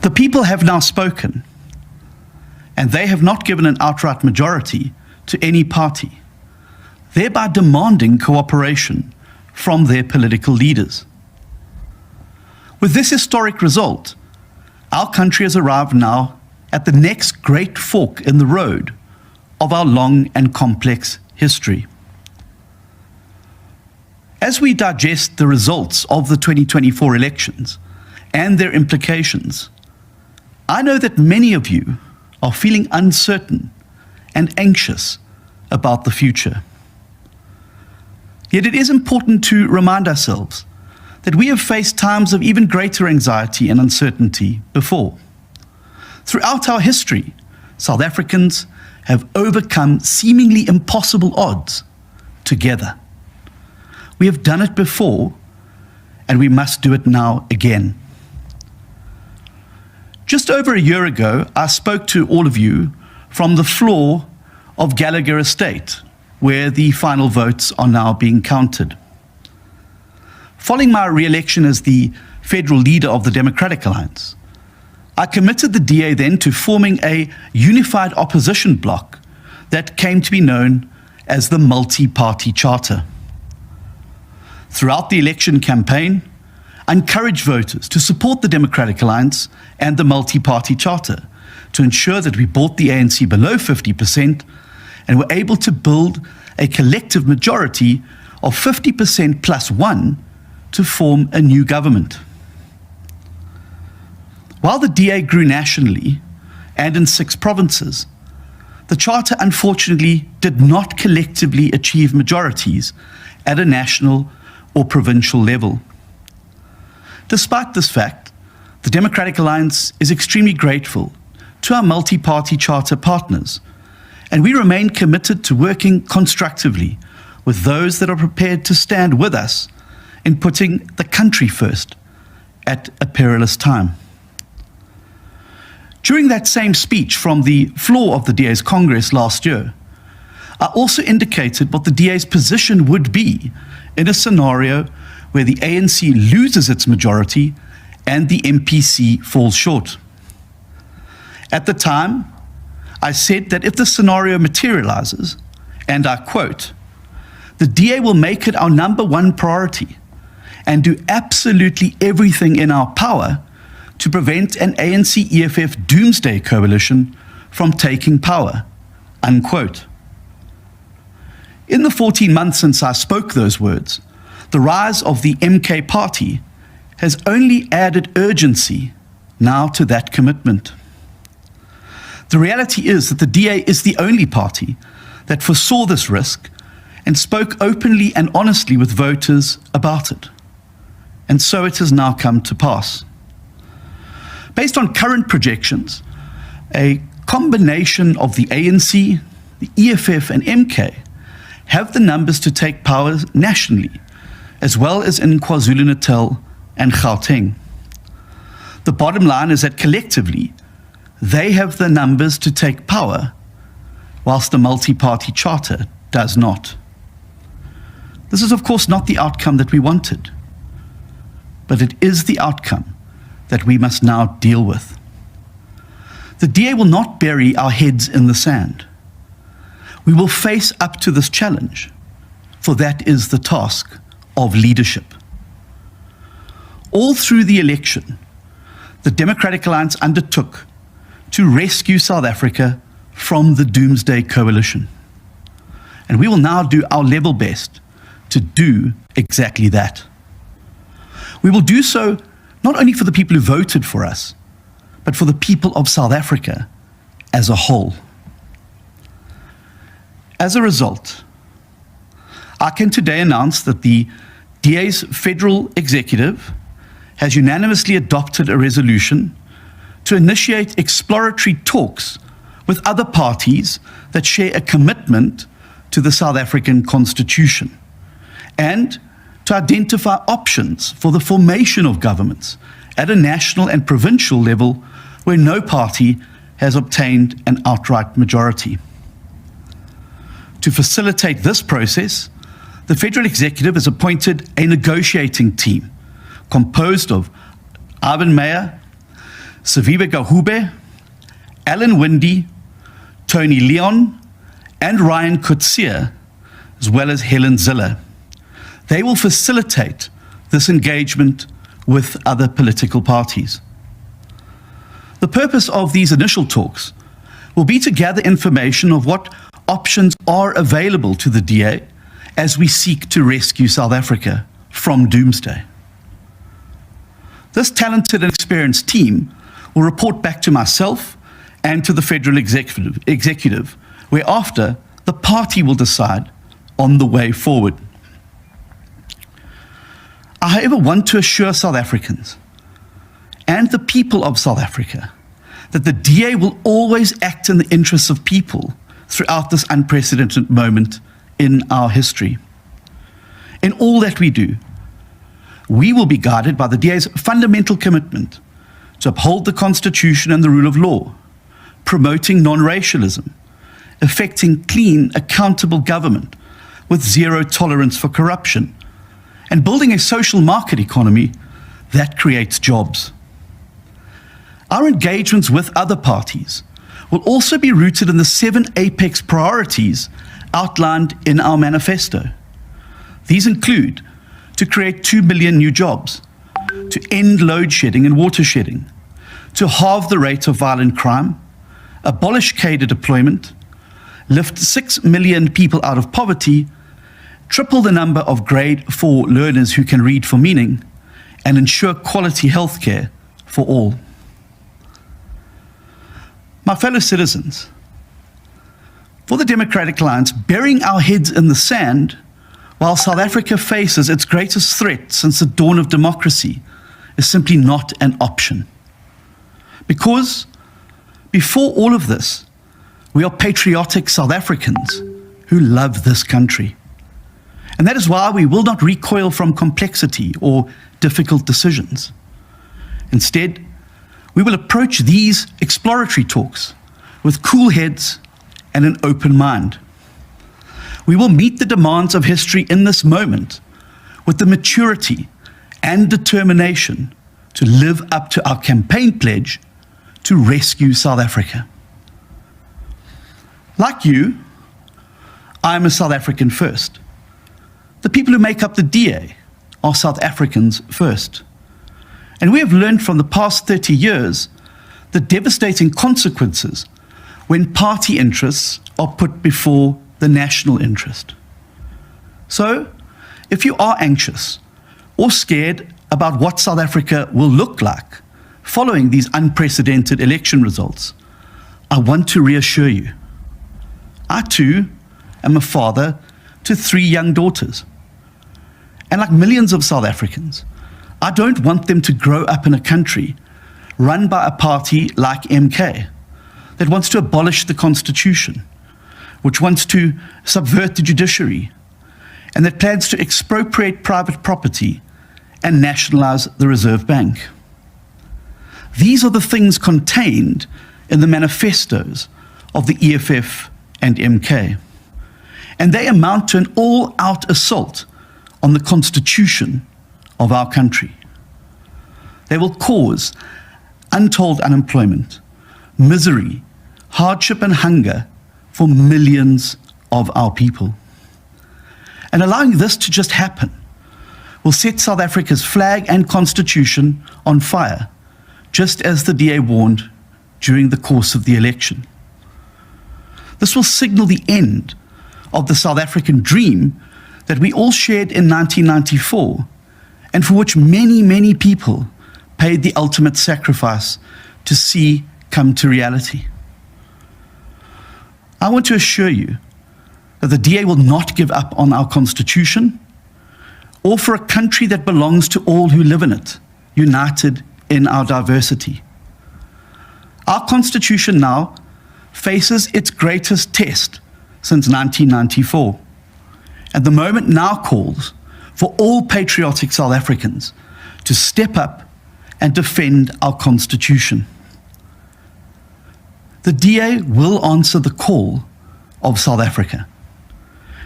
The people have now spoken, and they have not given an outright majority to any party, thereby demanding cooperation from their political leaders. With this historic result, our country has arrived now at the next great fork in the road of our long and complex history. As we digest the results of the 2024 elections and their implications, I know that many of you are feeling uncertain and anxious about the future. Yet it is important to remind ourselves that we have faced times of even greater anxiety and uncertainty before. Throughout our history, South Africans have overcome seemingly impossible odds together. We have done it before, and we must do it now again. Just over a year ago, I spoke to all of you from the floor of Gallagher Estate, where the final votes are now being counted. Following my re-election as the federal leader of the Democratic Alliance, I committed the DA then to forming a unified opposition bloc that came to be known as the Multi-Party Charter. Throughout the election campaign, I encouraged voters to support the Democratic Alliance and the Multi-Party Charter to ensure that we brought the ANC below 50% and were able to build a collective majority of 50% plus one to form a new government. While the DA grew nationally and in 6 provinces, the Charter unfortunately did not collectively achieve majorities at a national or provincial level. Despite this fact, the Democratic Alliance is extremely grateful to our multi-party charter partners, and we remain committed to working constructively with those that are prepared to stand with us in putting the country first at a perilous time. During that same speech from the floor of the DA's Congress last year, I also indicated what the DA's position would be in a scenario where the ANC loses its majority and the MPC falls short. At the time, I said that if the scenario materializes, and I quote, "The DA will make it our #1 priority and do absolutely everything in our power to prevent an ANC-EFF doomsday coalition from taking power," unquote. In the 14 months since I spoke those words, the rise of the MK party has only added urgency now to that commitment. The reality is that the DA is the only party that foresaw this risk and spoke openly and honestly with voters about it. And so it has now come to pass. Based on current projections, a combination of the ANC, the EFF and MK have the numbers to take power nationally, as well as in KwaZulu-Natal and Gauteng. The bottom line is that collectively, they have the numbers to take power, whilst the multi-party charter does not. This is, of course, not the outcome that we wanted, but it is the outcome that we must now deal with. The DA will not bury our heads in the sand. We will face up to this challenge, for that is the task of leadership. All through the election, the Democratic Alliance undertook to rescue South Africa from the doomsday coalition. And we will now do our level best to do exactly that. We will do so not only for the people who voted for us, but for the people of South Africa as a whole. As a result, I can today announce that the DA's federal executive has unanimously adopted a resolution to initiate exploratory talks with other parties that share a commitment to the South African Constitution, and to identify options for the formation of governments at a national and provincial level where no party has obtained an outright majority. To facilitate this process, the Federal Executive has appointed a negotiating team composed of Ivan Meyer, Saviba Gahube, Alan Windy, Tony Leon, and Ryan Coetzee, as well as Helen Ziller. They will facilitate this engagement with other political parties. The purpose of these initial talks will be to gather information of what options are available to the DA as we seek to rescue South Africa from doomsday. This talented and experienced team will report back to myself and to the Federal Executive, whereafter the party will decide on the way forward. I, however, want to assure South Africans and the people of South Africa that the DA will always act in the interests of people throughout this unprecedented moment in our history. In all that we do, we will be guided by the DA's fundamental commitment to uphold the Constitution and the rule of law, promoting non-racialism, effecting clean, accountable government with zero tolerance for corruption, and building a social market economy that creates jobs. Our engagements with other parties will also be rooted in the 7 apex priorities outlined in our manifesto. These include to create 2 million new jobs, to end load shedding and water shedding, to halve the rate of violent crime, abolish cadre deployment, lift 6 million people out of poverty, triple the number of grade 4 learners who can read for meaning, and ensure quality healthcare for all. My fellow citizens, for the Democratic Alliance, burying our heads in the sand while South Africa faces its greatest threat since the dawn of democracy is simply not an option. Because before all of this, we are patriotic South Africans who love this country. And that is why we will not recoil from complexity or difficult decisions. Instead, we will approach these exploratory talks with cool heads and an open mind. We will meet the demands of history in this moment with the maturity and determination to live up to our campaign pledge to rescue South Africa. Like you, I am a South African first. The people who make up the DA are South Africans first. And we have learned from the past 30 years the devastating consequences when party interests are put before the national interest. So, if you are anxious or scared about what South Africa will look like following these unprecedented election results, I want to reassure you. I too am a father to 3 young daughters. And like millions of South Africans, I don't want them to grow up in a country run by a party like MK that wants to abolish the Constitution, which wants to subvert the judiciary, and that plans to expropriate private property and nationalize the Reserve Bank. These are the things contained in the manifestos of the EFF and MK, and they amount to an all-out assault on the Constitution of our country. They will cause untold unemployment, misery, hardship and hunger for millions of our people. And allowing this to just happen will set South Africa's flag and constitution on fire, just as the DA warned during the course of the election. This will signal the end of the South African dream that we all shared in 1994, and for which many, many people paid the ultimate sacrifice to see come to reality. I want to assure you that the DA will not give up on our Constitution or for a country that belongs to all who live in it, united in our diversity. Our Constitution now faces its greatest test since 1994, and the moment now calls for all patriotic South Africans to step up and defend our Constitution. The DA will answer the call of South Africa,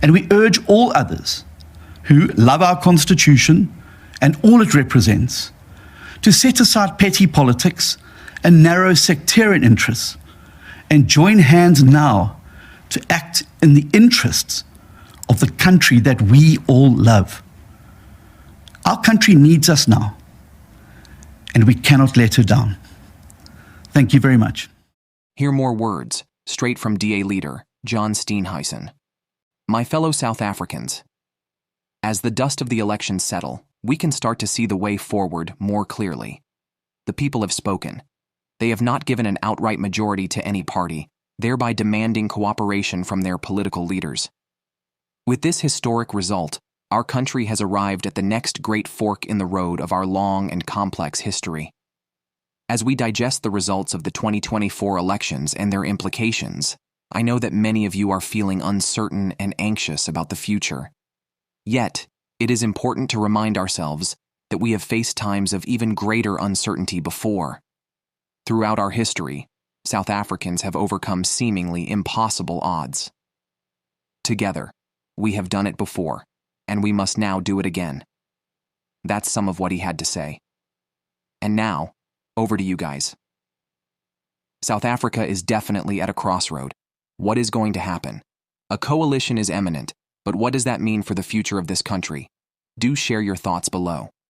and we urge all others who love our Constitution and all it represents to set aside petty politics and narrow sectarian interests and join hands now to act in the interests of the country that we all love. Our country needs us now, and we cannot let her down. Thank you very much. Hear more words straight from DA leader John Steenhuisen. My fellow South Africans, as the dust of the elections settle, we can start to see the way forward more clearly. The people have spoken. They have not given an outright majority to any party, thereby demanding cooperation from their political leaders. With this historic result, our country has arrived at the next great fork in the road of our long and complex history. As we digest the results of the 2024 elections and their implications, I know that many of you are feeling uncertain and anxious about the future. Yet, it is important to remind ourselves that we have faced times of even greater uncertainty before. Throughout our history, South Africans have overcome seemingly impossible odds. Together, we have done it before, and we must now do it again. That's some of what he had to say. And now, over to you guys. South Africa is definitely at a crossroad. What is going to happen? A coalition is imminent, but what does that mean for the future of this country? Do share your thoughts below.